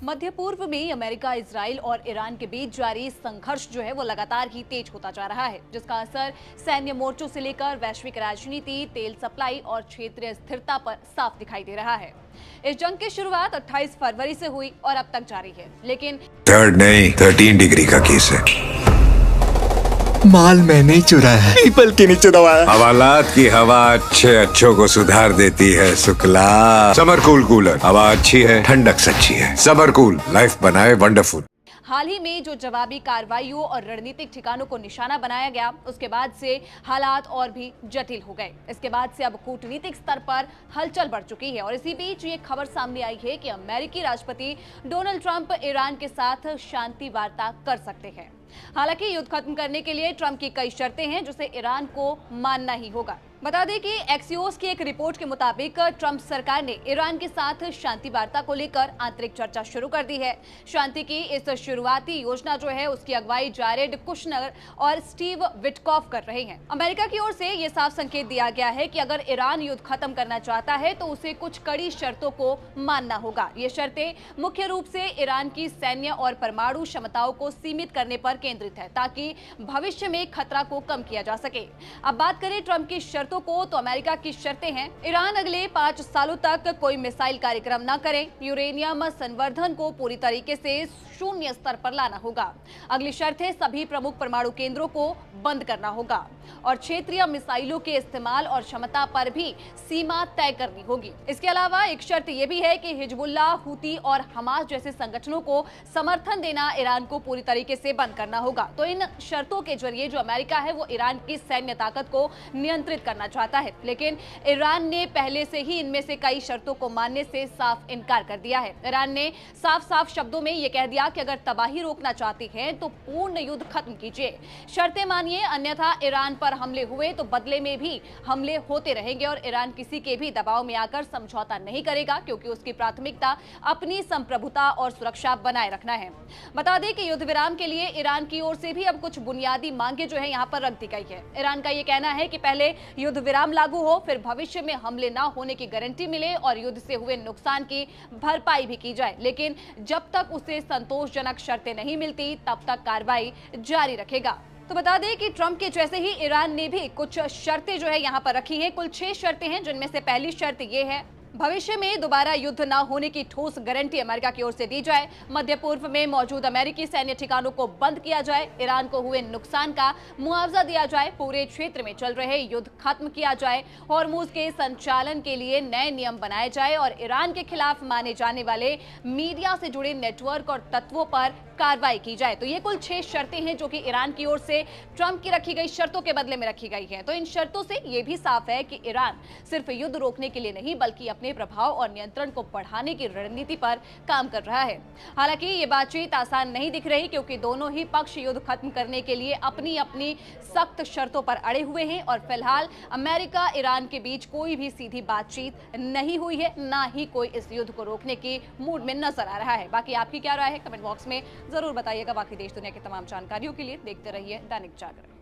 मध्य पूर्व में America, Israel और ईरान के बीच जारी संघर्ष जो है वो लगातार ही तेज होता जा रहा है, जिसका असर सैन्य मोर्चों से लेकर वैश्विक राजनीति, तेल सप्लाई और क्षेत्रीय स्थिरता पर साफ दिखाई दे रहा है। इस जंग की शुरुआत 28 फरवरी से हुई और अब तक जारी है, लेकिन 3rd नहीं 13 डिग्री का केस है। माल मैंने चुराया है, पीपल के नीचे दबाया। हवालात की हवा अच्छों को सुधार देती है। शुक्ला समर कूल कूलर, हवा अच्छी है, ठंडक सच्ची है। समर कूल, लाइफ बनाए वंडरफुल। हाल ही में जो जवाबी कार्रवाइयों और रणनीतिक ठिकानों को निशाना बनाया गया, उसके बाद से हालात और भी जटिल हो गए। इसके बाद से अब कूटनीतिक स्तर पर हलचल बढ़ चुकी है और इसी बीच ये खबर सामने आई है कि अमेरिकी राष्ट्रपति डोनाल्ड ट्रंप ईरान के साथ शांति वार्ता कर सकते हैं। हालांकि युद्ध खत्म करने के लिए ट्रंप की कई शर्तें हैं जिसे ईरान को मानना ही होगा। बता दें कि एक्सियोस की एक रिपोर्ट के मुताबिक ट्रंप सरकार ने ईरान के साथ शांति वार्ता को लेकर आंतरिक चर्चा शुरू कर दी है। शांति की इस शुरुआती योजना जो है उसकी अगुवाई जारेड कुशनर और स्टीव विटकॉफ कर रहे हैं। अमेरिका की ओर से यह साफ संकेत दिया गया है कि अगर ईरान युद्ध खत्म करना चाहता है तो उसे कुछ कड़ी शर्तों को मानना होगा। ये शर्तें मुख्य रूप से ईरान की सैन्य और परमाणु क्षमताओं को सीमित करने पर केंद्रित है, ताकि भविष्य में खतरा को कम किया जा सके। अब बात करें ट्रंप की शर्तों को, तो अमेरिका की शर्तें हैं: ईरान अगले 5 सालों तक कोई मिसाइल कार्यक्रम न करे, यूरेनियम संवर्धन को पूरी तरीके से शून्य स्तर पर लाना होगा। अगली शर्त है सभी प्रमुख परमाणु केंद्रों को बंद करना होगा और क्षेत्रीय मिसाइलों के इस्तेमाल और क्षमता पर भी सीमा तय करनी होगी। इसके अलावा एक शर्त यह भी है कि हिजबुल्लाह, हूती और हमास जैसे संगठनों को समर्थन देना ईरान को पूरी तरीके से बंद करना होगा। तो इन शर्तों के जरिए जो अमेरिका है वो ईरान की सैन्य ताकत को नियंत्रित करना चाहता है, लेकिन ईरान ने पहले से ही इनमें से कई शर्तों को मानने से साफ इनकार कर दिया है। ईरान ने साफ शब्दों में यह कह दिया कि अगर तबाही रोकना चाहती हैं तो पूर्ण युद्ध खत्म कीजिए, शर्तें मानिए, अन्यथा ईरान पर हमले हुए तो बदले में भी हमले होते रहेंगे और ईरान किसी के भी दबाव में आकर समझौता नहीं करेगा, क्योंकि उसकी प्राथमिकता अपनी संप्रभुता और सुरक्षा बनाए रखना है। बता दें कि युद्ध विराम के लिए ईरान की ओर से भी अब कुछ बुनियादी मांगे जो है यहाँ पर रख दी गई है। ईरान का यह कहना है कि पहले युद्ध विराम लागू हो, फिर भविष्य में हमले न होने की गारंटी मिले और युद्ध से हुए नुकसान की भरपाई भी की जाए, लेकिन जब तक उसे संतोषजनक शर्तें नहीं मिलती तब तक कार्रवाई जारी रखेगा। तो बता दें कि ट्रंप के जैसे ही ईरान ने भी कुछ शर्तें जो है यहाँ पर रखी हैं। कुल 6 शर्तें हैं, जिनमें से पहली शर्त ये है भविष्य में दोबारा युद्ध न होने की ठोस गारंटी अमेरिका की ओर से दी जाए, मध्य पूर्व में मौजूद अमेरिकी सैन्य ठिकानों को बंद किया जाए, ईरान को हुए नुकसान का मुआवजा दिया जाए, पूरे क्षेत्र में चल रहे युद्ध खत्म किया जाए, हॉर्मुज के संचालन के लिए नए नियम बनाए जाए और ईरान के खिलाफ माने जाने वाले मीडिया से जुड़े नेटवर्क और तत्वों पर कार्रवाई की जाए। तो ये कुल 6 शर्तें हैं जो कि ईरान की ओर से ट्रंप की रखी गई शर्तों के बदले में रखी गई हैं। तो इन शर्तों से ये भी साफ है कि ईरान सिर्फ युद्ध रोकने के लिए नहीं बल्कि अपने प्रभाव और नियंत्रण को बढ़ाने की रणनीति पर काम कर रहा है। हालांकि ये बातचीत आसान नहीं दिख रही, क्योंकि दोनों ही पक्ष युद्ध खत्म करने के लिए अपनी अपनी सख्त शर्तों पर अड़े हुए हैं और फिलहाल अमेरिका ईरान के बीच कोई भी सीधी बातचीत नहीं हुई है, ना ही कोई इस युद्ध को रोकने की मूड में नजर आ रहा है। बाकी आपकी क्या राय है, कमेंट बॉक्स में जरूर बताइएगा। बाकी देश दुनिया की तमाम जानकारियों के लिए देखते रहिए दैनिक जागरण।